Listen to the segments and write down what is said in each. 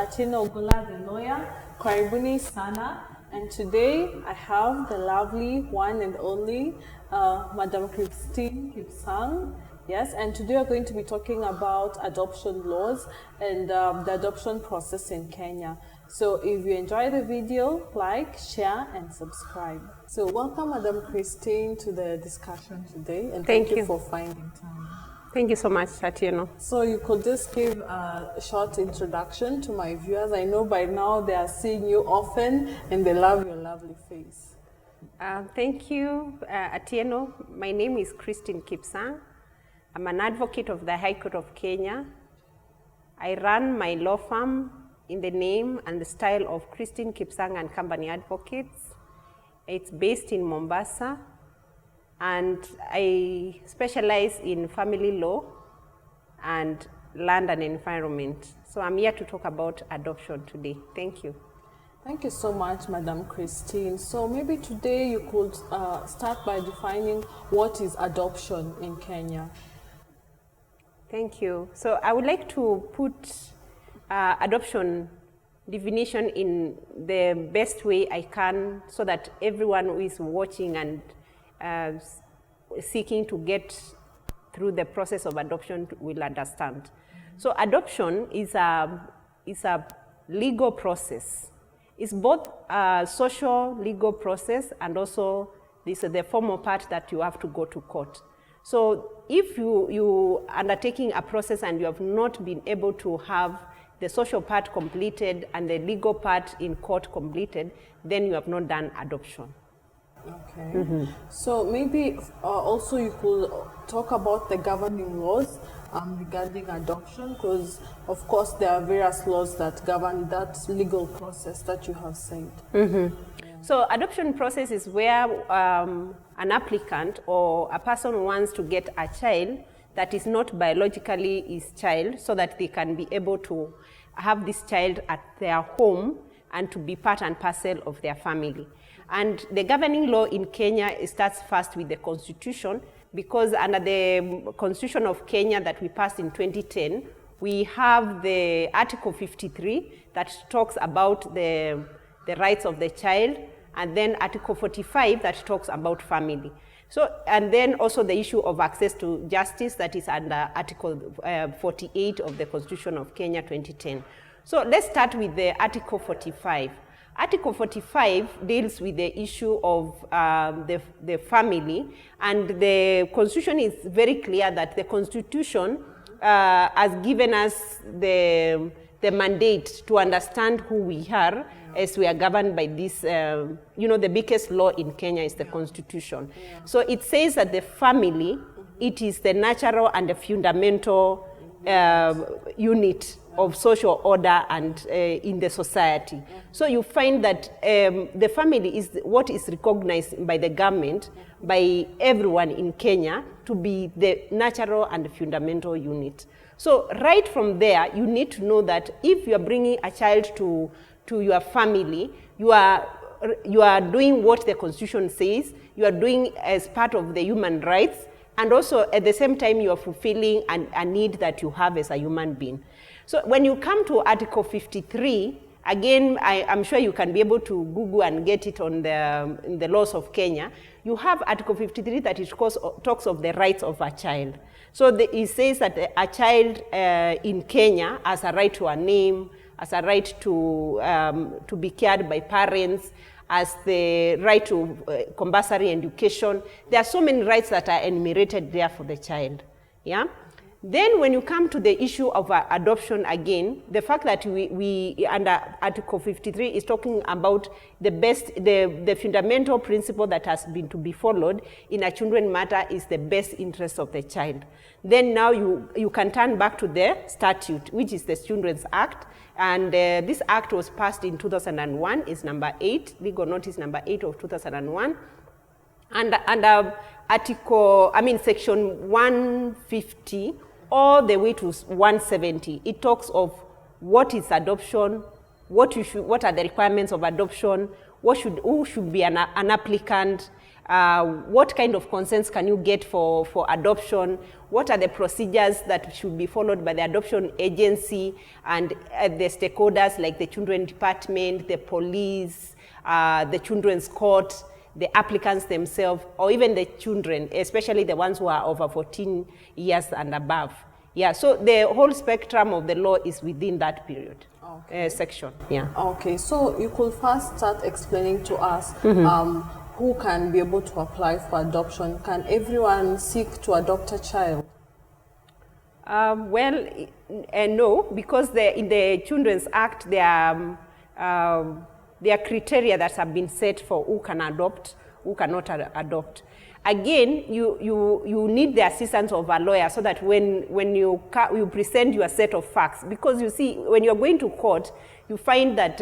Atieno Ogula, the lawyer. Karibuni sana. And today I have the lovely one and only Madam Christine Kipsang. Yes, and today we're going to be talking about adoption laws and the adoption process in Kenya. So if you enjoy the video, like, share, and subscribe. So welcome, Madam Christine, to the discussion today, and thank you for finding time. Thank you so much, Atieno. So you could just give a short introduction to my viewers. I know by now they are seeing you often, and they love your lovely face. Thank you, Atieno. My name is Christine Kipsang. I'm an advocate of the High Court of Kenya. I run my law firm in the name and the style of Christine Kipsang and Company Advocates. It's based in Mombasa, and I specialize in family law and land and environment. So I'm here to talk about adoption today. Thank you. Thank you so much, Madam Christine. So maybe today you could start by defining what is adoption in Kenya. Thank you. So I would like to put adoption definition in the best way I can so that everyone who is watching and seeking to get through the process of adoption will understand. So adoption is a legal process. It's both a social legal process and also this is the formal part that you have to go to court. So if you undertaking a process and you have not been able to have the social part completed and the legal part in court completed, then you have not done adoption. Okay. Mm-hmm. So maybe also you could talk about the governing laws regarding adoption, because of course there are various laws that govern that legal process that you have said. Mm-hmm. So adoption process is where an applicant or a person wants to get a child that is not biologically his child so that they can be able to have this child at their home and to be part and parcel of their family. And the governing law in Kenya starts first with the constitution, because under the constitution of Kenya that we passed in 2010, we have the Article 53 that talks about the rights of the child, and then Article 45 that talks about family. So, and then also the issue of access to justice that is under Article 48 of the Constitution of Kenya 2010. So let's start with the Article 45. Article 45 deals with the issue of the family, and the Constitution is very clear that the Constitution has given us the mandate to understand who we are as we are governed by this, the biggest law in Kenya is the Constitution. So it says that the family, it is the natural and the fundamental unit of social order and in the society. So you find that the family is what is recognized by the government, by everyone in Kenya, to be the natural and fundamental unit. So right from there, you need to know that if you are bringing a child to your family, you are doing what the Constitution says, you are doing as part of the human rights, and also at the same time you are fulfilling a need that you have as a human being. So when you come to Article 53, again, I'm sure you can be able to Google and get it on in the laws of Kenya. You have Article 53 that talks of the rights of a child. So it says that a child in Kenya has a right to a name, has a right to be cared by parents, has the right to compulsory education. There are so many rights that are enumerated there for the child. Yeah. Then when you come to the issue of adoption again, the fact that we under Article 53 is talking about the fundamental principle that has been to be followed in a children matter is the best interest of the child. Then now you can turn back to the statute, which is the Children's Act, and this act was passed in 2001, is number 8, legal notice number 8 of 2001. And under section 150 all the way to 170, it talks of what is adoption, what are the requirements of adoption, who should be an applicant, what kind of consents can you get for adoption, what are the procedures that should be followed by the adoption agency and the stakeholders like the children department, the police, the children's court, the applicants themselves, or even the children, especially the ones who are over 14 years and above. Yeah, so the whole spectrum of the law is within that period. Okay. Section. Yeah. Okay, so you could first start explaining to us who can be able to apply for adoption. Can everyone seek to adopt a child? Well, no, because in the Children's Act, there are criteria that have been set for who can adopt, who cannot adopt. Again, you need the assistance of a lawyer so that when you present your set of facts, because you see, when you're going to court, you find that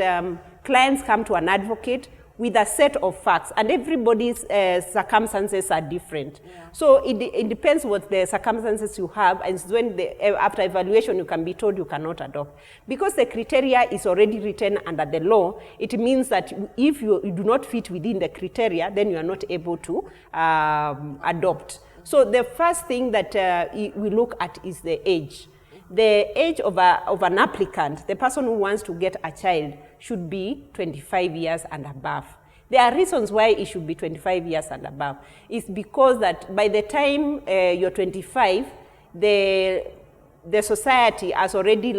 clients come to an advocate with a set of facts, and everybody's circumstances are different. Yeah. So it depends what the circumstances you have, and when after evaluation you can be told you cannot adopt. Because the criteria is already written under the law, it means that if you do not fit within the criteria, then you are not able to adopt. So the first thing that we look at is the age. The age of an applicant, the person who wants to get a child, should be 25 years and above. There are reasons why it should be 25 years and above. It's because that by the time you're 25, the society has already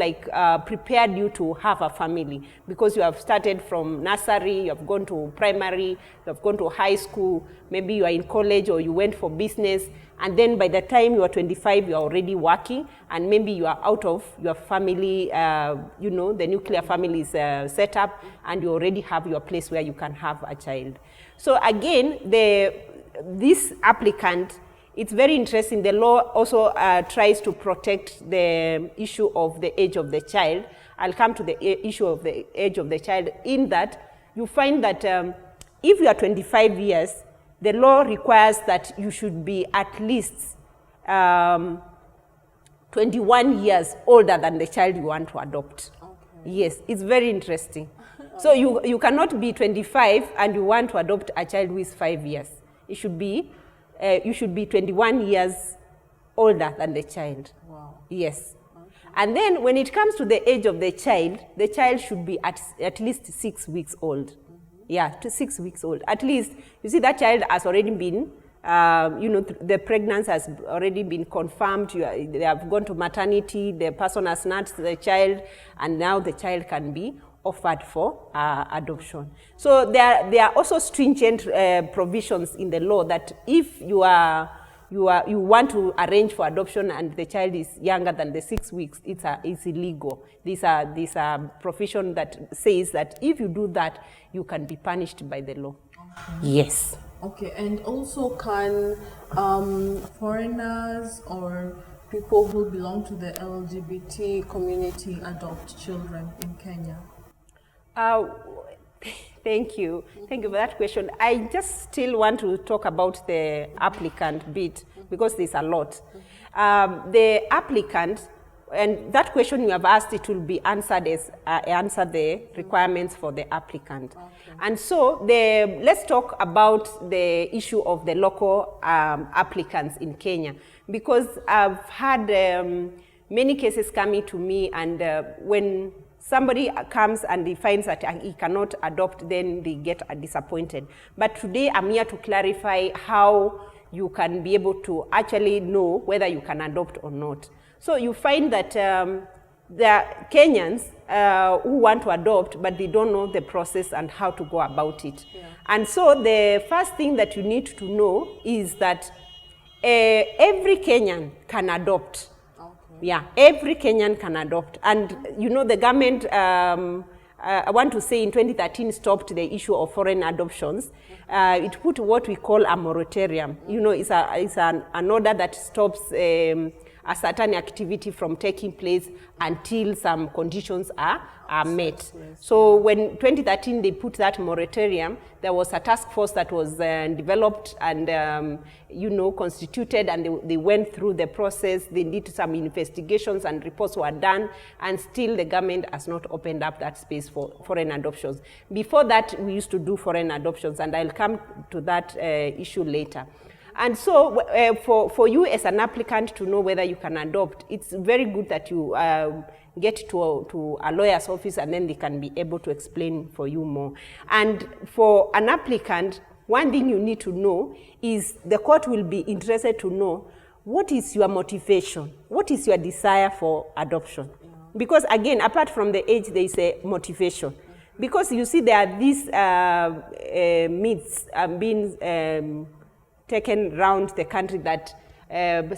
prepared you to have a family, because you have started from nursery, you have gone to primary, you have gone to high school, maybe you are in college or you went for business, and then by the time you are 25, you are already working, and maybe you are out of your family, the nuclear family is set up, and you already have your place where you can have a child. So again, this applicant, it's very interesting. The law also tries to protect the issue of the age of the child. I'll come to the issue of the age of the child, in that you find that if you are 25 years, the law requires that you should be at least 21 years older than the child you want to adopt. Okay. Yes, it's very interesting. So you cannot be 25 and you want to adopt a child who is 5 years. It should be you should be 21 years older than the child. Wow. Yes. Okay. And then when it comes to the age of the child should be at least 6 weeks old. Yeah, to 6 weeks old. At least, you see, that child has already been, the pregnancy has already been confirmed. They have gone to maternity, the person has nursed the child, and now the child can be offered for adoption. So there are also stringent provisions in the law that if you want to arrange for adoption and the child is younger than the 6 weeks, it's illegal. These are provisions that says that if you do that, you can be punished by the law. Okay. Yes. Okay, and also can foreigners or people who belong to the LGBT community adopt children in Kenya? Thank you. Thank you for that question. I just still want to talk about the applicant bit, because there's a lot. The applicant, and that question you have asked, it will be answered as answer the requirements for the applicant. Okay. And so let's talk about the issue of the local applicants in Kenya, because I've had many cases coming to me, and when somebody comes and he finds that he cannot adopt, then they get disappointed. But today I'm here to clarify how you can be able to actually know whether you can adopt or not. So you find that there are Kenyans who want to adopt, but they don't know the process and how to go about it. Yeah. And so the first thing that you need to know is that every Kenyan can adopt. Yeah, every Kenyan can adopt. And, the government, I want to say in 2013, stopped the issue of foreign adoptions. It put what we call a moratorium. It's an order that stops a certain activity from taking place until some conditions are met. So when 2013 they put that moratorium, there was a task force that was developed and constituted, and they went through the process. They did some investigations and reports were done, and still the government has not opened up that space for foreign adoptions. Before that, we used to do foreign adoptions, and I'll come to that issue later. And so for you as an applicant to know whether you can adopt, it's very good that you get to a lawyer's office, and then they can be able to explain for you more. And for an applicant, one thing you need to know is the court will be interested to know what is your motivation, what is your desire for adoption. Because again, apart from the age, there is a motivation. Because you see there are these myths being taken around the country that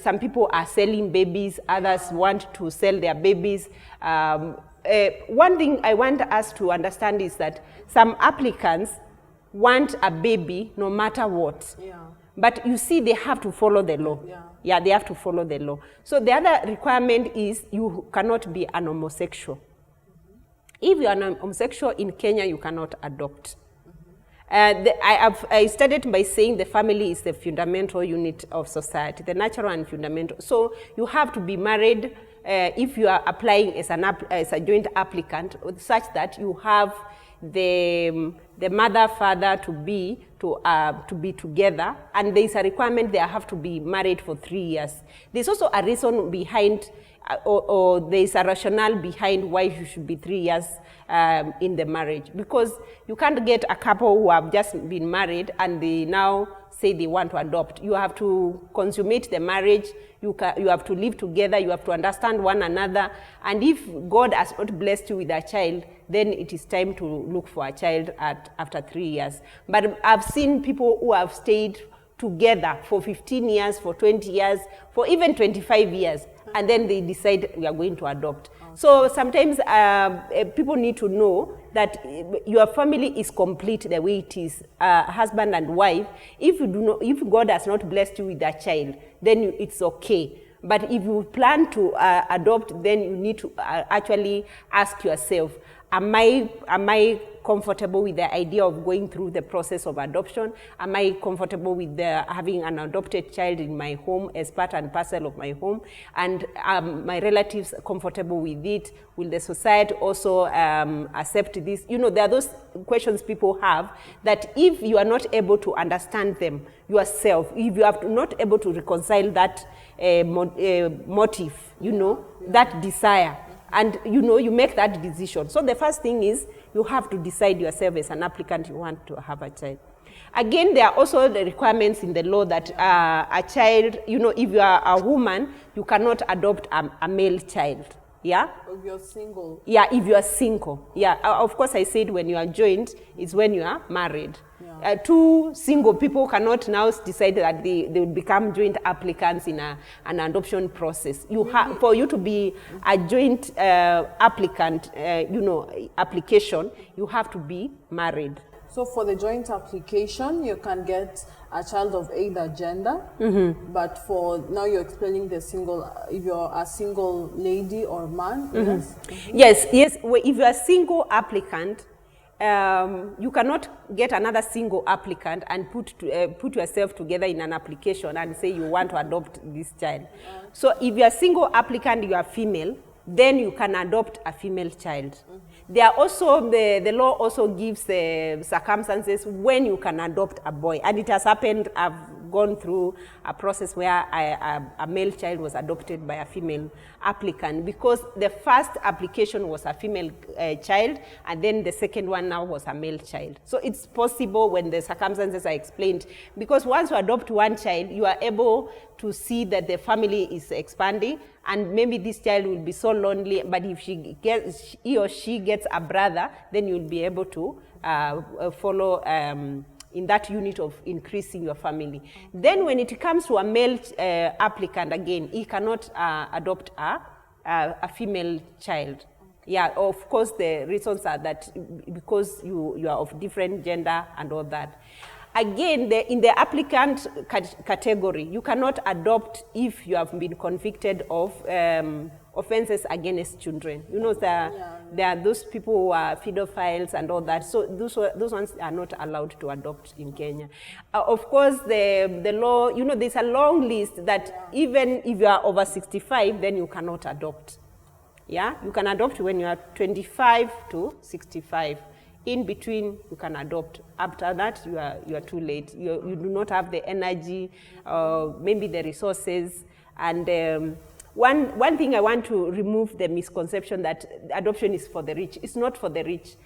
some people are selling babies, others want to sell their babies. One thing I want us to understand is that some applicants want a baby no matter what. Yeah. But you see, they have to follow the law. Yeah, they have to follow the law. So the other requirement is you cannot be an homosexual. If you are an homosexual in Kenya, you cannot adopt. I started by saying the family is the fundamental unit of society, the natural and fundamental. So you have to be married if you are applying as a joint applicant, such that you have the mother, father to be together, and there is a requirement they have to be married for 3 years. There's also a reason behind, or there is a rationale behind why you should be 3 years in the marriage, because you can't get a couple who have just been married and they now say they want to adopt. You have to consummate the marriage, you have to live together, you have to understand one another, and if God has not blessed you with a child, then it is time to look for a child after 3 years. But I've seen people who have stayed together for 15 years, for 20 years, for even 25 years, and then they decide we are going to adopt. So sometimes people need to know that your family is complete the way it is, husband and wife. If God has not blessed you with a child, then it's okay. But if you plan to adopt, then you need to actually ask yourself, am I comfortable with the idea of going through the process of adoption? Am I comfortable with having an adopted child in my home as part and parcel of my home? And my relatives comfortable with it? Will the society also accept this? You know, there are those questions people have that if you are not able to understand them yourself, if you are not able to reconcile that motive, that desire, and you make that decision. So the first thing is you have to decide yourself as an applicant you want to have a child. Again, there are also the requirements in the law that a child, if you are a woman, you cannot adopt a male child. Yeah? If you're single. Yeah, if you are single. Yeah, of course I said when you are joint, it's when you are married. Yeah. Two single people cannot now decide that they will become joint applicants in an adoption process. For you to be a joint applicant, application, you have to be married. So for the joint application, you can get a child of either gender, but for now you're explaining the single, if you're a single lady or man, yes? Yes, if you're a single applicant, you cannot get another single applicant and put yourself together in an application and say you want to adopt this child. So if you're a single applicant, you are female, then you can adopt a female child. There are also, the law also gives the circumstances when you can adopt a boy. And it has happened, I've gone through a process where a male child was adopted by a female applicant because the first application was a female child and then the second one now was a male child. So it's possible when the circumstances are explained, because once you adopt one child, you are able to see that the family is expanding, and maybe this child will be so lonely, but if he or she gets a brother, then you'll be able to follow in that unit of increasing your family. Then when it comes to a male applicant, again, he cannot adopt a female child. Yeah, of course, the reasons are that because you are of different gender and all that. Again, in the applicant category, you cannot adopt if you have been convicted of offenses against children. You know, there are those people who are pedophiles and all that. So those ones are not allowed to adopt in Kenya. Of course, the law, you know, there's a long list that even if you are over 65, then you cannot adopt. Yeah, you can adopt when you are 25 to 65. In between, you can adopt. After that, you are too late. You do not have the energy, maybe the resources. And one thing I want to remove the misconception that adoption is for the rich. It's not for the rich.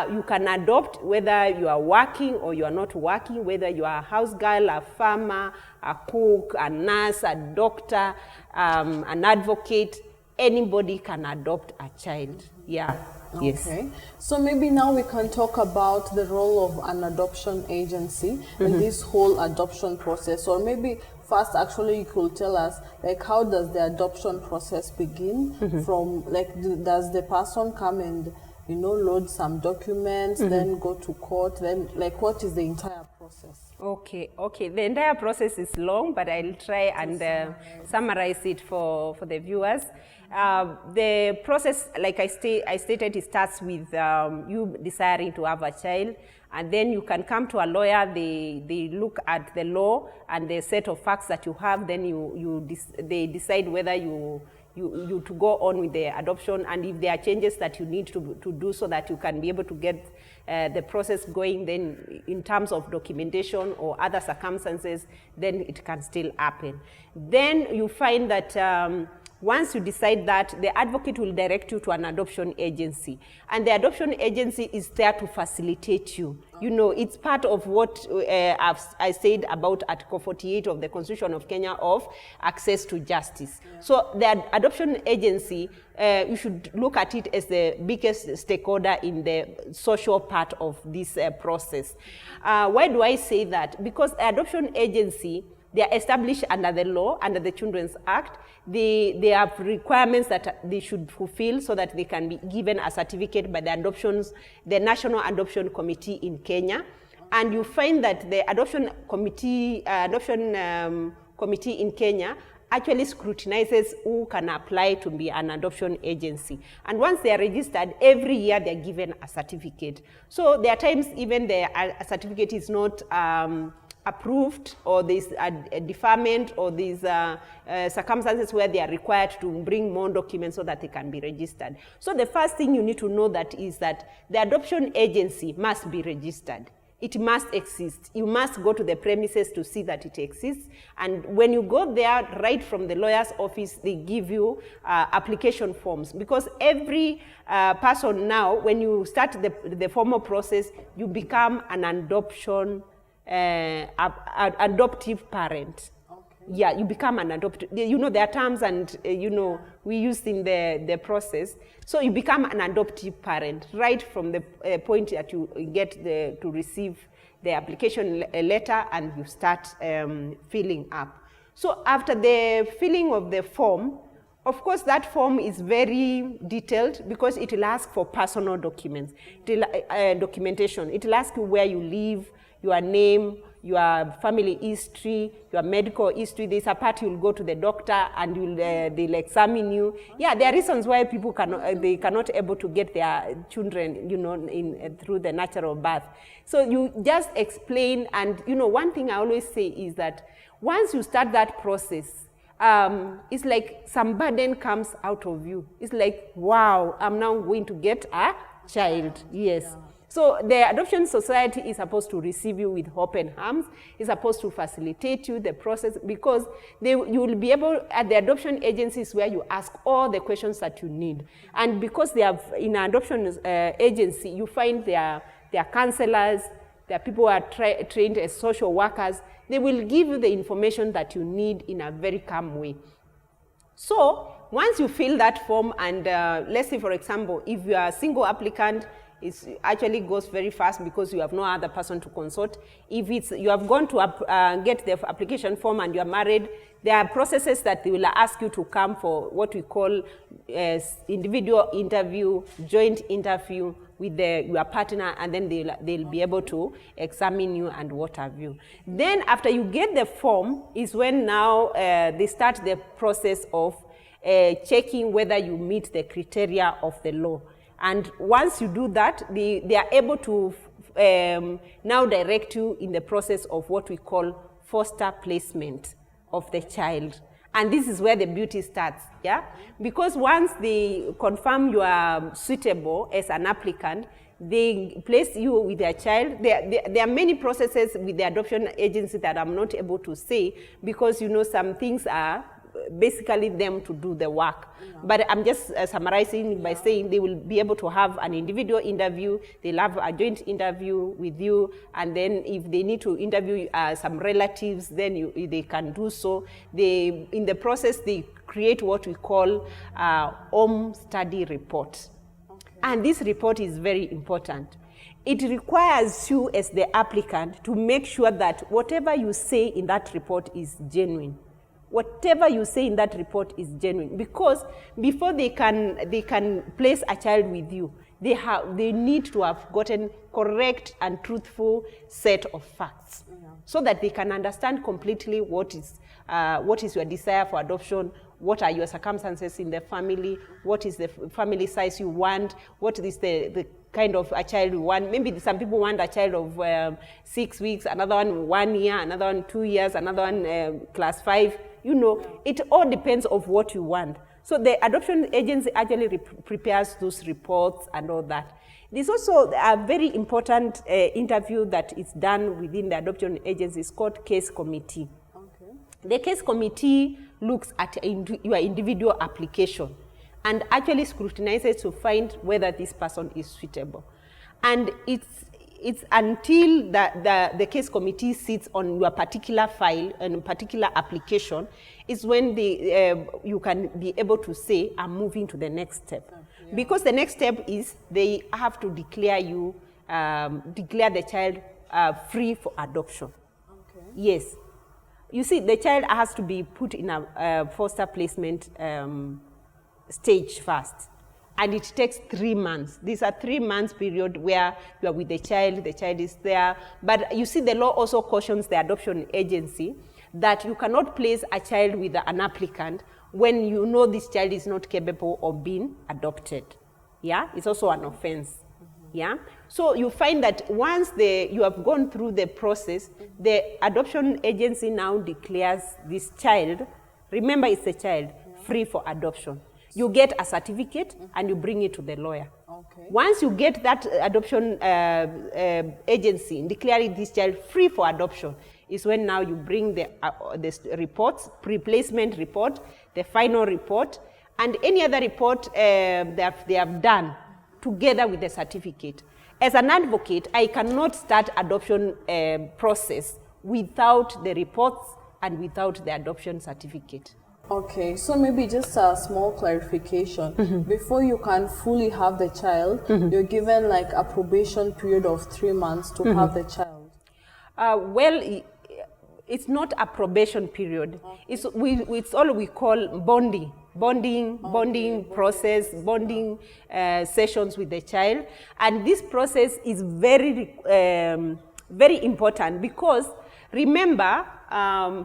You can adopt whether you are working or you are not working, whether you are a house girl, a farmer, a cook, a nurse, a doctor, an advocate. Anybody can adopt a child. Yeah. Yes. Okay. So maybe now we can talk about the role of an adoption agency in this whole adoption process. Or maybe first, actually, you could tell us, like, how does the adoption process begin? From, like, does the person come and, you know, load some documents, then go to court, then, like, what is the entire process? Okay. The entire process is long, but I'll try and summarize it for the viewers. The process, like I stated, it starts with you desiring to have a child, and then you can come to a lawyer. They look at the law and the set of facts that you have. Then they decide whether you to go on with the adoption, and if there are changes that you need to do so that you can be able to get the process going, then in terms of documentation or other circumstances, then it can still happen. Then you find that once you decide that, the advocate will direct you to an adoption agency. And the adoption agency is there to facilitate you. You know, it's part of what I said about Article 48 of the Constitution of Kenya of access to justice. So the adoption agency, you should look at it as the biggest stakeholder in the social part of this process. Why do I say that? Because the adoption agency, they are established under the law, under the Children's Act. They have requirements that they should fulfill so that they can be given a certificate by the National Adoption Committee in Kenya. And you find that the adoption committee in Kenya actually scrutinizes who can apply to be an adoption agency. And once they are registered, every year they are given a certificate. So there are times even the certificate is not approved, or there's a deferment, or there's circumstances where they are required to bring more documents so that they can be registered. So the first thing you need to know is that the adoption agency must be registered. It must exist. You must go to the premises to see that it exists. And when you go there, right from the lawyer's office, they give you application forms. Because every person now, when you start the formal process, you become an adoptive parent. Yeah, you become an adoptive. You know, there are terms and, you know, we used in the process. So you become an adoptive parent right from the point that you get to receive the application letter and you start filling up. So after the filling of the form, of course, that form is very detailed because it will ask for personal documents, documentation. It will ask you where you live, your name, your family history, your medical history. There's a part you'll go to the doctor and they'll examine you. Yeah, there are reasons why people cannot able to get their children, you know, through the natural birth. So you just explain, and you know, one thing I always say is that once you start that process, it's like some burden comes out of you. It's like, wow, I'm now going to get a child. Yes. Yeah. So the Adoption Society is supposed to receive you with open arms. It's supposed to facilitate you the process, because you will be able, at the adoption agencies where you ask all the questions that you need. And because they have, in an adoption agency, you find there are counselors, there are people who are trained as social workers. They will give you the information that you need in a very calm way. So once you fill that form, and let's say, for example, if you are a single applicant, It actually goes very fast because you have no other person to consult. If you have gone to get the application form and you are married, there are processes that they will ask you to come for what we call individual interview, joint interview with your partner, and then they'll be able to examine you and what have you. Then after you get the form is when now they start the process of checking whether you meet the criteria of the law. And once you do that, they are able to now direct you in the process of what we call foster placement of the child. And this is where the beauty starts, yeah? Because once they confirm you are suitable as an applicant, they place you with their child. There are many processes with the adoption agency that I'm not able to say because, you know, some things are basically them to do the work. Yeah. But I'm just summarizing by saying they will be able to have an individual interview, they'll have a joint interview with you, and then if they need to interview some relatives, then they can do so. In the process, they create what we call a home study report. Okay. And this report is very important. It requires you as the applicant to make sure that whatever you say in that report is genuine. Whatever you say in that report is genuine, because before they can place a child with you, they need to have gotten correct and truthful set of facts, so that they can understand completely what is your desire for adoption, what are your circumstances in the family, what is the family size you want, what is the kind of a child you want. Maybe some people want a child of 6 weeks, another one 1 year, another one 2 years, another one class 5. You know, it all depends on what you want. So the adoption agency actually prepares those reports and all that. There's also a very important interview that is done within the adoption agency. It's called case committee. Okay. The case committee looks at your individual application and actually scrutinizes to find whether this person is suitable. And it's until the case committee sits on your particular file and particular application is when you can be able to say, I'm moving to the next step. Yeah. Because the next step is they have to declare the child free for adoption. Okay. Yes. You see, the child has to be put in a foster placement stage first. And it takes 3 months. These are 3 months period where you are with the child is there. But you see, the law also cautions the adoption agency that you cannot place a child with an applicant when you know this child is not capable of being adopted. Yeah, it's also an offense. Mm-hmm. Yeah, so you find that once you have gone through the process, the adoption agency now declares this child, remember it's a child, free for adoption. You get a certificate and you bring it to the lawyer. Okay. Once you get that adoption agency declaring this child free for adoption, is when now you bring the reports, pre-placement report, the final report, and any other report that they have done together with the certificate. As an advocate, I cannot start adoption process without the reports and without the adoption certificate. Okay, so maybe just a small clarification. Mm-hmm. Before you can fully have the child, mm-hmm. you're given like a probation period of 3 months to mm-hmm. have the child. Well, it's not a probation period. Okay. It's all we call bonding process, bonding sessions with the child. And this process is very, very important because remember,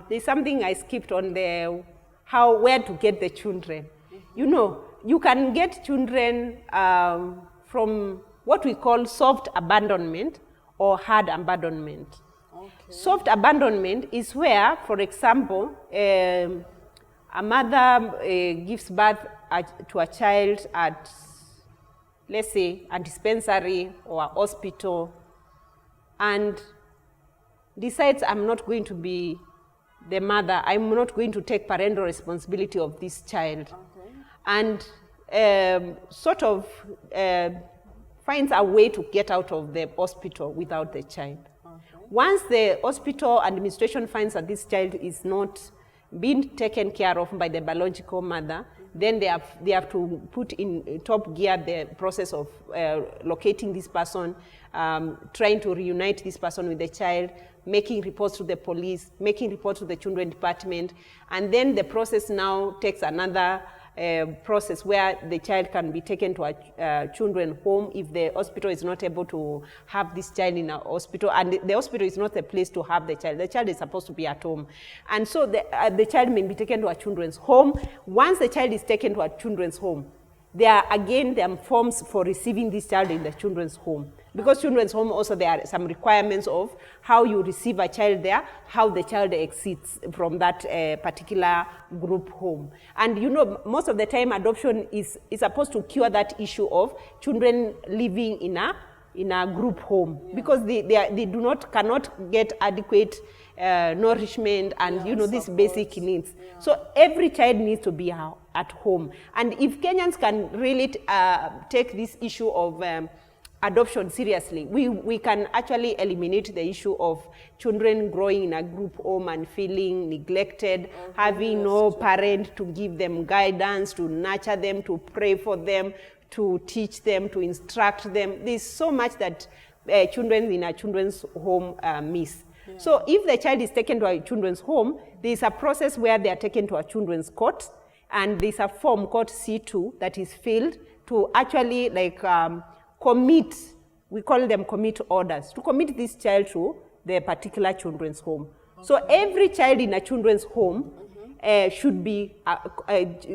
there's something I skipped on there. Where to get the children. You know, you can get children from what we call soft abandonment or hard abandonment. Okay. Soft abandonment is where, for example, a mother gives birth to a child at, let's say, a dispensary or a hospital and decides, I'm not going to be the mother, I'm not going to take parental responsibility of this child. Okay. And sort of finds a way to get out of the hospital without the child. Okay. Once the hospital administration finds that this child is not been taken care of by the biological mother, then they have to put in top gear the process of locating this person, trying to reunite this person with the child, making reports to the police, making reports to the children department, and then the process now takes another process where the child can be taken to a children's home if the hospital is not able to have this child in a hospital, and the hospital is not the place to have the child. The child is supposed to be at home. And so the child may be taken to a children's home. Once the child is taken to a children's home, there are forms for receiving this child in the children's home. Because children's home also, there are some requirements of how you receive a child there, how the child exits from that particular group home. And you know, most of the time adoption is supposed to cure that issue of children living in a group home, because they cannot get adequate nourishment and these basic needs. Yeah. So every child needs to be at home. And if Kenyans can really take this issue of adoption seriously, we can actually eliminate the issue of children growing in a group home and feeling neglected, having no parent to give them guidance, to nurture them, to pray for them, to teach them, to instruct them. There's so much that children in a children's home miss. Yeah. So if the child is taken to a children's home, there's a process where they are taken to a children's court, and there's a form called C2 that is filled to actually commit, we call them commit orders, to commit this child to the particular children's home. Okay. So every child in a children's home should be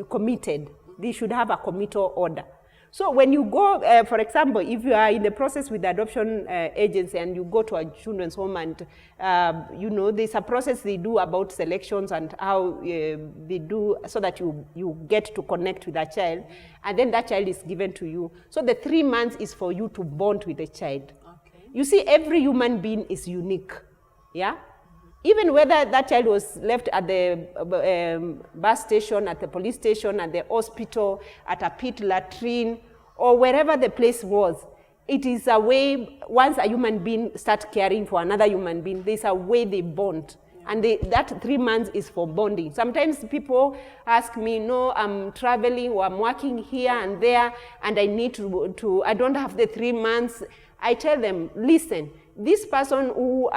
committed. They should have a committal order. So when you go, for example, if you are in the process with the adoption agency and you go to a children's home and, there's a process they do about selections and how they do so that you get to connect with that child, and then that child is given to you. So the 3 months is for you to bond with the child. Okay. You see, every human being is unique, yeah? Even whether that child was left at the bus station, at the police station, at the hospital, at a pit latrine, or wherever the place was, it is a way, once a human being starts caring for another human being, there's a way they bond. Yeah. And that 3 months is for bonding. Sometimes people ask me, no, I'm traveling or I'm working here and there, and I need to I don't have the 3 months. I tell them, listen, this person who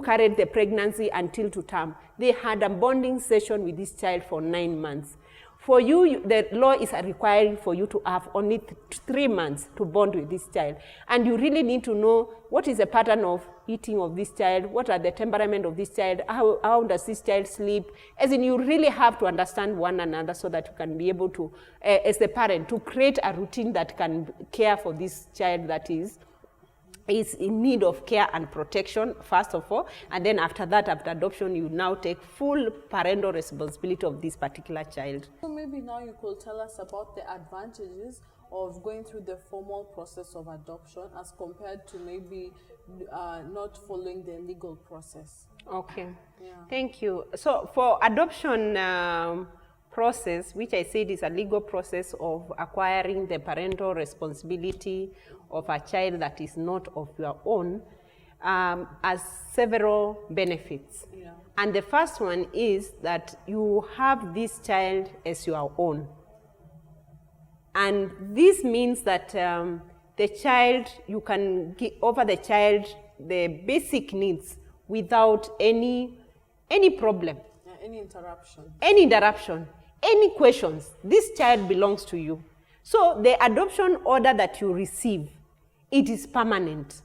carried the pregnancy until to term, they had a bonding session with this child for 9 months. For you, the law is requiring for you to have only 3 months to bond with this child. And you really need to know what is the pattern of eating of this child, what are the temperament of this child, how does this child sleep. As in, you really have to understand one another so that you can be able to, as the parent, to create a routine that can care for this child that is in need of care and protection, first of all, and then after that, after adoption, you now take full parental responsibility of this particular child. So maybe now you could tell us about the advantages of going through the formal process of adoption as compared to maybe not following the legal process. Okay, yeah. Thank you. So for adoption process, which I said is a legal process of acquiring the parental responsibility of a child that is not of your own, has several benefits. Yeah. And the first one is that you have this child as your own. And this means that the child, you can offer the child the basic needs without any problem. Yeah, any interruption. Any interruption. Any questions, this child belongs to you. So the adoption order that you receive, it is permanent.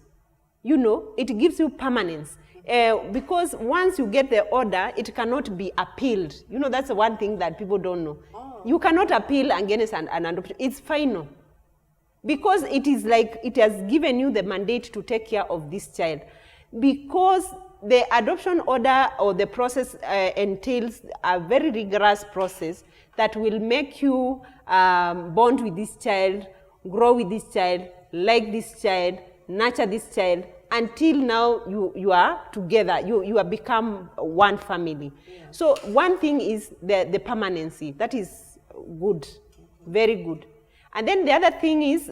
You know, it gives you permanence. Because once you get the order, it cannot be appealed. You know, that's the one thing that people don't know. Oh. You cannot appeal against an adoption. It's final. Because it is like, it has given you the mandate to take care of this child. Because the adoption order or the process entails a very rigorous process that will make you bond with this child, grow with this child, like this child, nurture this child, until now you are together, you have become one family. Yeah. So one thing is the permanency. That is good, very good. And then the other thing is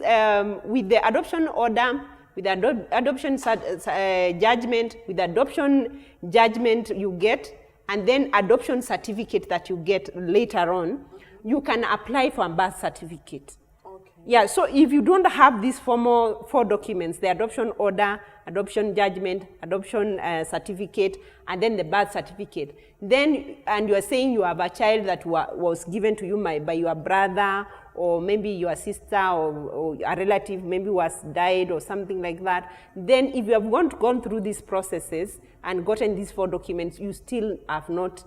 with the adoption order, with the adoption judgment, with the adoption judgment you get, and then adoption certificate that you get later on, you can apply for a birth certificate. Okay. Yeah, so if you don't have these formal 4 documents, the adoption order, adoption judgment, adoption certificate, and then the birth certificate, then, and you are saying you have a child that was given to you by your brother, or maybe your sister, or a relative maybe was died or something like that, then if you have gone through these processes and gotten these 4 documents, you still have not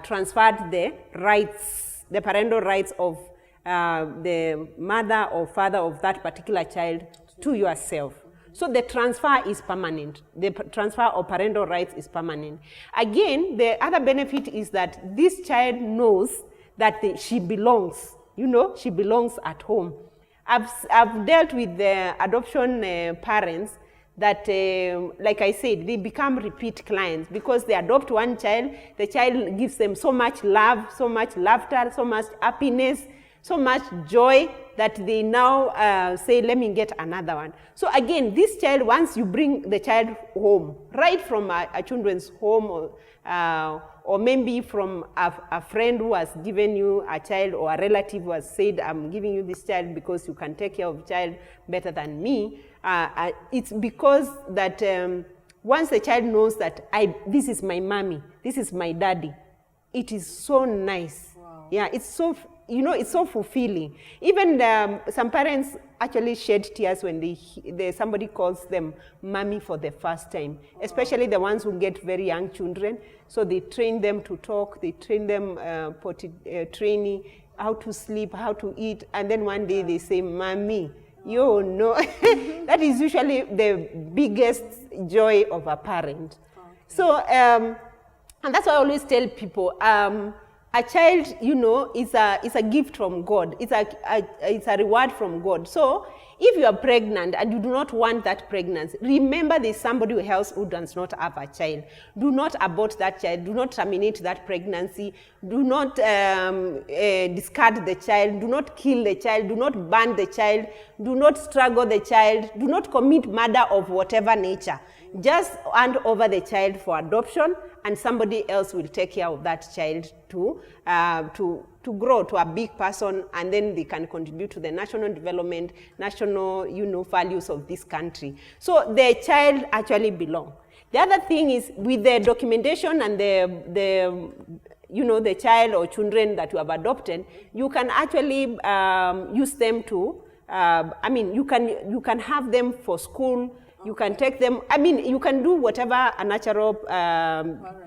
transferred the rights, the parental rights of the mother or father of that particular child to yourself. So the transfer is permanent. The transfer of parental rights is permanent. Again, the other benefit is that this child knows that she belongs. You know, she belongs at home. I've dealt with the adoption parents that, like I said, they become repeat clients because they adopt one child. The child gives them so much love, so much laughter, so much happiness, so much joy that they now say, let me get another one. So again, this child, once you bring the child home, right from a children's home, or maybe from a friend who has given you a child, or a relative who has said, I'm giving you this child because you can take care of the child better than me. It's because that once the child knows that this is my mommy, this is my daddy, it is so nice. Wow. Yeah, it's so, you know, it's so fulfilling. Even some parents actually shed tears when somebody calls them mommy for the first time, especially the ones who get very young children. So they train them to talk, they train them training, how to sleep, how to eat, and then one day they say, mommy. You know, that is usually the biggest joy of a parent. Okay. So, and that's why I always tell people, a child, you know, is a gift from God. It's a reward from God. So if you are pregnant and you do not want that pregnancy, remember there's somebody else who does not have a child. Do not abort that child. Do not terminate that pregnancy. Do not discard the child. Do not kill the child. Do not burn the child. Do not strangle the child. Do not commit murder of whatever nature. Just hand over the child for adoption, and somebody else will take care of that child to grow to a big person, and then they can contribute to the national development, national, you know, values of this country. So the child actually belongs. The other thing is with the documentation and you know, the child or children that you have adopted, you can actually use them to, I mean, you can have them for school. You can take them, I mean, you can do whatever a natural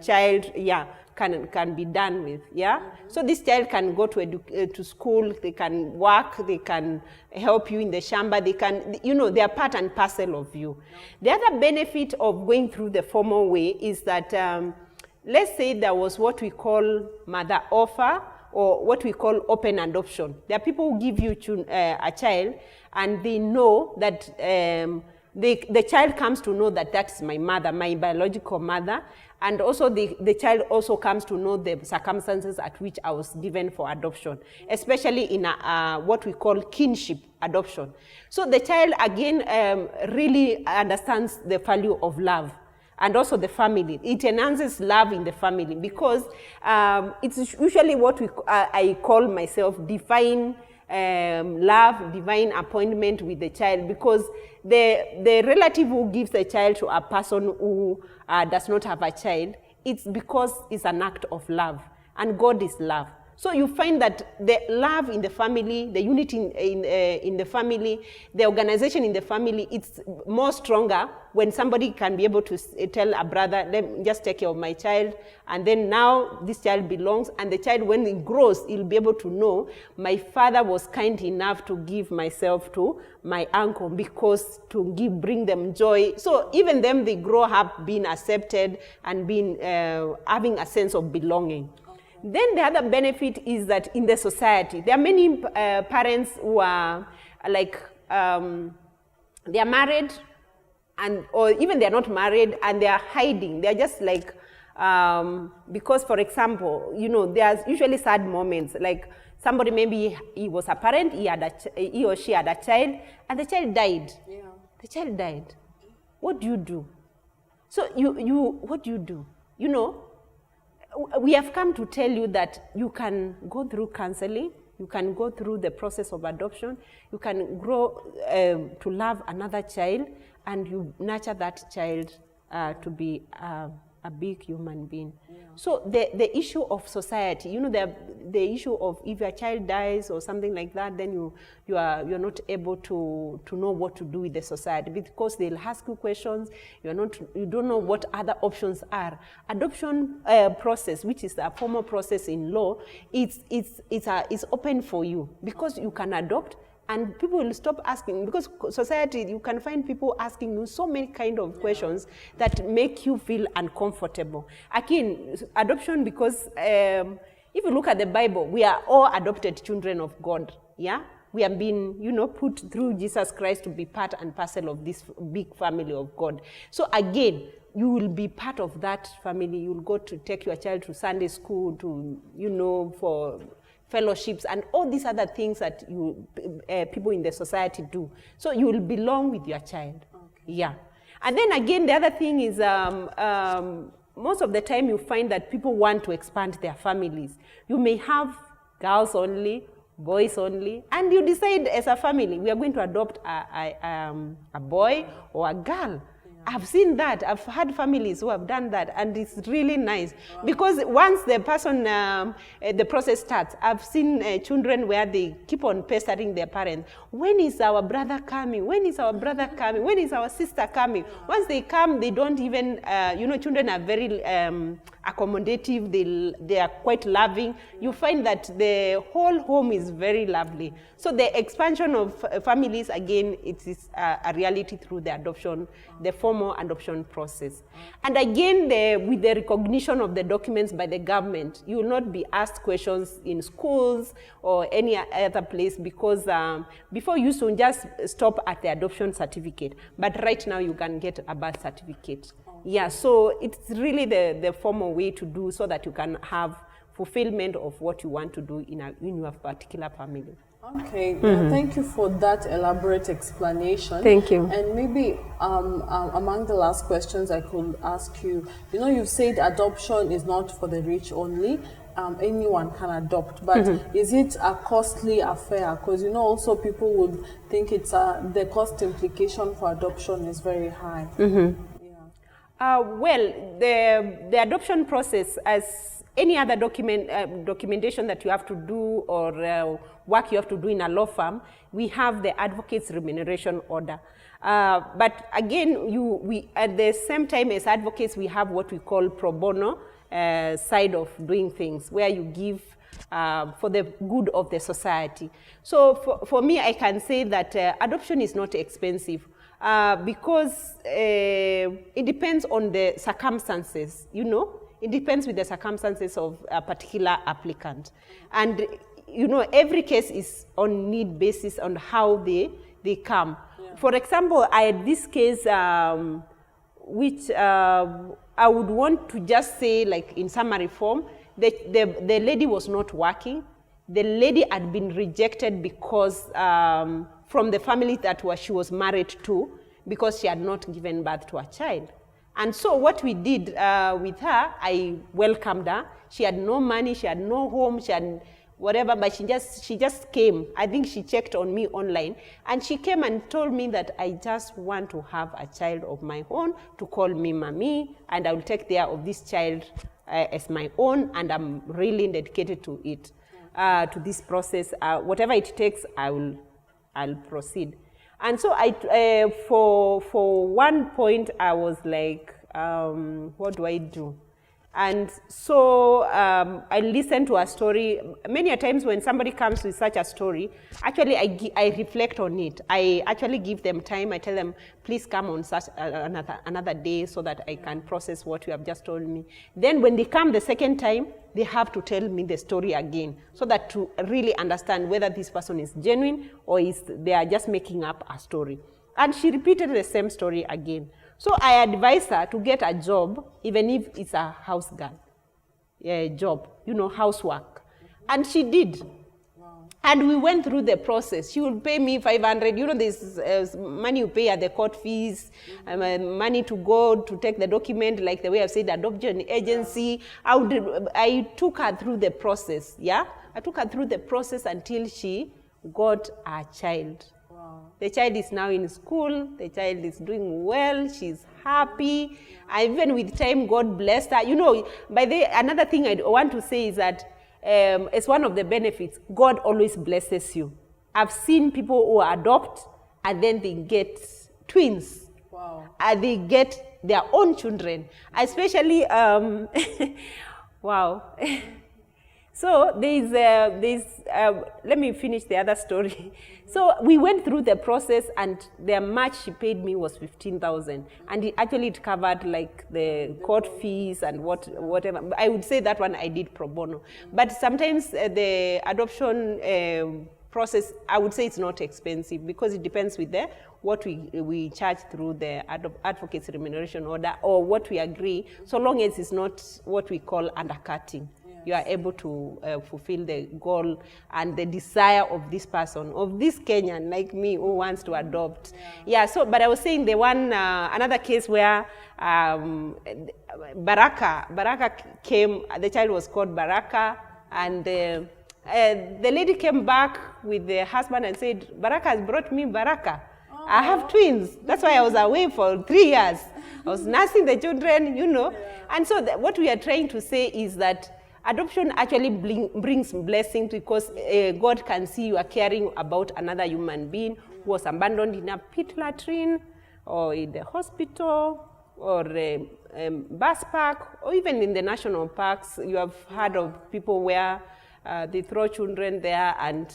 child, yeah, can be done with, yeah? Mm-hmm. So this child can go to school, they can work, they can help you in the shamba, they can, you know, they are part and parcel of you. The other benefit of going through the formal way is that, let's say there was what we call mother offer, or what we call open adoption. There are people who give you a child, and they know that the child comes to know that that's my mother, my biological mother, and also the child also comes to know the circumstances at which I was given for adoption, especially in what we call kinship adoption. So the child, again, really understands the value of love and also the family. It enhances love in the family because it's usually what I call myself divine love, divine appointment with the child, because the relative who gives the child to a person who does not have a child, it's because it's an act of love, and God is love. So you find that the love in the family, the unity in the family, the organization in the family, it's more stronger when somebody can be able to tell a brother, let me just take care of my child, and then now this child belongs, and the child, when it grows, he'll be able to know, my father was kind enough to give myself to my uncle because to bring them joy. So even them, they grow up being accepted and being having a sense of belonging. Then the other benefit is that in the society, there are many parents who are like, they are married, or even they are not married, and they are hiding. They are just like, because, for example, you know, there's usually sad moments, like somebody, maybe he was a parent, he or she had a child, and the child died. Yeah. The child died. What do you do? So what do you do? You know, we have come to tell you that you can go through counseling, you can go through the process of adoption, you can grow to love another child, and you nurture that child to be a big human being. Yeah. So the issue of society, you know, the issue of if your child dies or something like that, then you're not able to know what to do with the society, because they'll ask you questions. You don't know what other options are. Adoption process, which is a formal process in law, it's open for you, because you can adopt. And people will stop asking, because society, you can find people asking you so many kind of questions that make you feel uncomfortable. Again, adoption, because if you look at the Bible, we are all adopted children of God, yeah? We have been, put through Jesus Christ to be part and parcel of this big family of God. So again, you will be part of that family. You'll go to take your child to Sunday school, to, for fellowships and all these other things that people in the society do. So you will belong with your child. Okay. Yeah. And then again, the other thing is most of the time you find that people want to expand their families. You may have girls only, boys only, and you decide as a family, we are going to adopt a boy or a girl. I've seen that. I've had families who have done that, and it's really nice. Wow. Because once the person, the process starts, I've seen children where they keep on pestering their parents. When is our brother coming? When is our brother coming? When is our sister coming? Once they come, they don't even, children are very accommodative. They are quite loving. You find that the whole home is very lovely. So the expansion of families, again, it is a reality through the adoption, the formal adoption process. And again, with the recognition of the documents by the government, you will not be asked questions in schools or any other place, because before you used to just stop at the adoption certificate, but right now you can get a birth certificate. Yeah, so it's really the formal way to do, so that you can have fulfillment of what you want to do in your particular family. Okay, thank you for that elaborate explanation. Thank you. And maybe among the last questions I could ask you, you've said adoption is not for the rich only. Anyone can adopt, but is it a costly affair? Because also people would think it's the cost implication for adoption is very high. Well, the adoption process, as any other documentation that you have to do, or work you have to do in a law firm, we have the advocate's remuneration order. But again, we at the same time as advocates, we have what we call pro bono side of doing things, where you give for the good of the society. So for me, I can say that adoption is not expensive. Because it depends on the circumstances, It depends with the circumstances of a particular applicant. And, every case is on need basis on how they come. Yeah. For example, I had this case which I would want to just say, like in summary form, the lady was not working. The lady had been rejected because from the family that she was married to, because she had not given birth to a child. And so what we did with her, I welcomed her. She had no money, she had no home, she had whatever, but she just came. I think she checked on me online, and she came and told me that I just want to have a child of my own, to call me mommy, and I will take care of this child as my own, and I'm really dedicated to it, to this process. Whatever it takes, I'll proceed. And so for one point, I was like, what do I do? And so I listened to a story. Many a times when somebody comes with such a story, actually I reflect on it. I actually give them time. I tell them, please come on such another day, so that I can process what you have just told me. Then when they come the second time, they have to tell me the story again, so that to really understand whether this person is genuine or they are just making up a story. And she repeated the same story again. So I advised her to get a job, even if it's a house girl job, housework. And she did. Wow. And we went through the process. She would pay me 500. You know, there's money you pay at the court fees, money to go to take the document, like the way I've said, adoption agency. I took her through the process, yeah? I took her through the process until she got a child. Wow. The child is now in school. The child is doing well. She's happy. Even with time, God blessed her. You know, another thing I want to say is that it's one of the benefits. God always blesses you. I've seen people who adopt and then they get twins. Wow. And they get their own children. Especially, wow. So let me finish the other story. So we went through the process, and the amount she paid me was 15,000, and it covered like the court fees and whatever. I would say that one I did pro bono, but sometimes the adoption process, I would say it's not expensive because it depends with what we charge through the advocate's remuneration order or what we agree, so long as it's not what we call undercutting. You are able to fulfill the goal and the desire of this person, of this Kenyan like me who wants to adopt. Yeah, so, but I was saying the one, another case where Baraka came, the child was called Baraka, and the lady came back with the husband and said, Baraka has brought me Baraka. Oh. I have twins. That's why I was away for 3 years. I was nursing the children, you know. Yeah. And so what we are trying to say is that adoption actually brings blessing because God can see you are caring about another human being who was abandoned in a pit latrine or in the hospital or a bus park or even in the national parks. You have heard of people where they throw children there and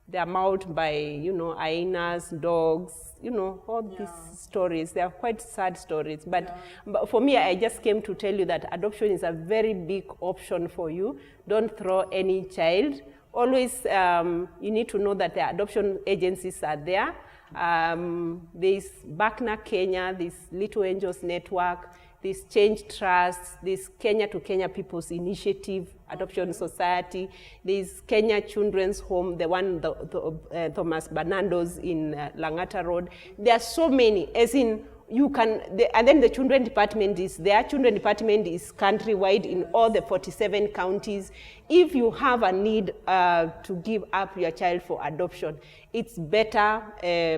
they are mauled by, you know, hyenas, dogs, you know, all these stories. They are quite sad stories. But for me, I just came to tell you that adoption is a very big option for you. Don't throw any child. Always, you need to know that the adoption agencies are there. There's Bakna Kenya, this Little Angels Network, this Change Trust, this Kenya to Kenya People's Initiative, Adoption Society, this Kenya Children's Home, the one, Thomas Bernardo's in Langata Road. There are so many, as in you can, and then the children department is there. Children department is countrywide in all the 47 counties. If you have a need to give up your child for adoption, it's better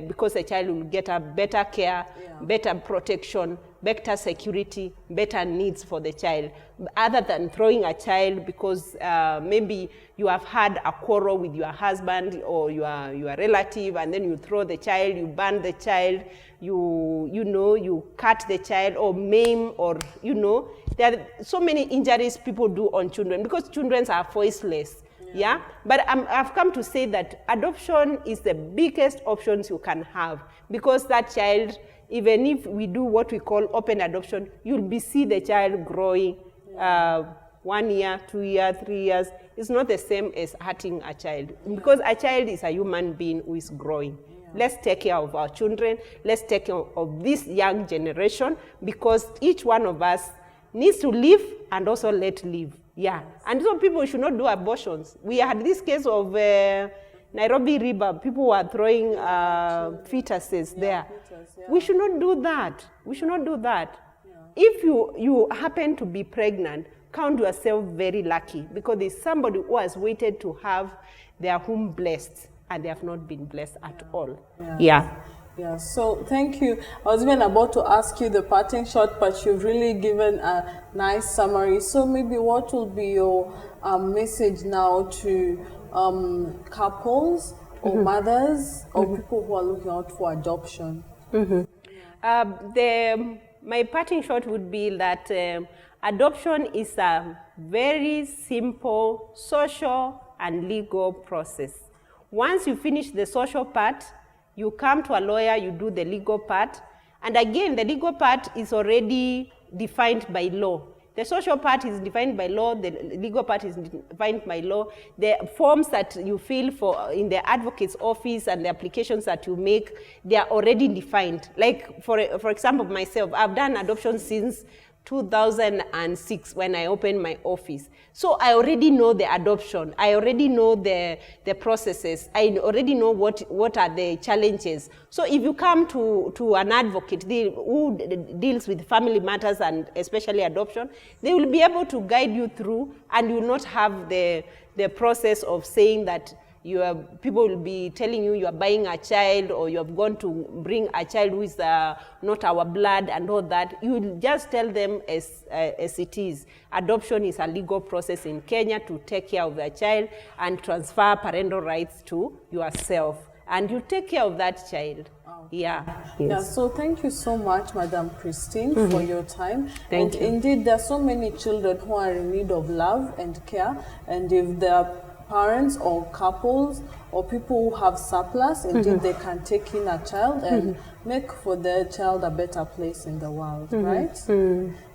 because the child will get a better care, better protection, better security, better needs for the child, other than throwing a child because maybe you have had a quarrel with your husband or your relative, and then you throw the child, you burn the child, you cut the child or maim, or there are so many injuries people do on children because children are voiceless. Yeah, but I've come to say that adoption is the biggest options you can have because that child, even if we do what we call open adoption, you'll see the child growing 1 year, 2 years, 3 years. It's not the same as hurting a child because a child is a human being who is growing. Let's take care of our children. Let's take care of this young generation because each one of us needs to live and also let live. Yeah, and so people should not do abortions. We had this case of Nairobi River. People were throwing fetuses there. We should not do that. We should not do that. If you happen to be pregnant, count yourself very lucky because there's somebody who has waited to have their womb blessed and they have not been blessed at all. Yeah, so thank you. I was even about to ask you the parting shot, but you've really given a nice summary. So maybe what will be your message now to couples or mothers or people who are looking out for adoption? My parting shot would be that adoption is a very simple social and legal process. Once you finish the social part, you come to a lawyer, you do the legal part. And again, the legal part is already defined by law. The social part is defined by law, the legal part is defined by law. The forms that you fill for in the advocate's office and the applications that you make, they are already defined. Like, for example, myself, I've done adoption since 2006 when I opened my office. So I already know the adoption. I already know the processes. I already know what are the challenges. So if you come to an advocate who deals with family matters and especially adoption, they will be able to guide you through, and you will not have the process of saying that people will be telling you are buying a child, or you have gone to bring a child who is not our blood and all that. You will just tell them as it is. Adoption is a legal process in Kenya to take care of the child and transfer parental rights to yourself. And you take care of that child. Oh. Yeah. Yes. Yeah. So thank you so much, Madam Christine, for your time. Thank you. Indeed, there are so many children who are in need of love and care, and if there are parents or couples or people who have surplus, indeed they can take in a child and make for their child a better place in the world, right?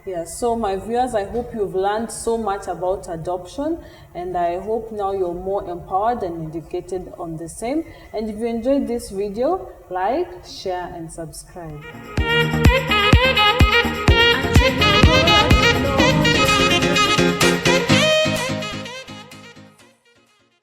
Yeah, so my viewers, I hope you've learned so much about adoption, and I hope now you're more empowered and educated on the same. And if you enjoyed this video, like, share and subscribe.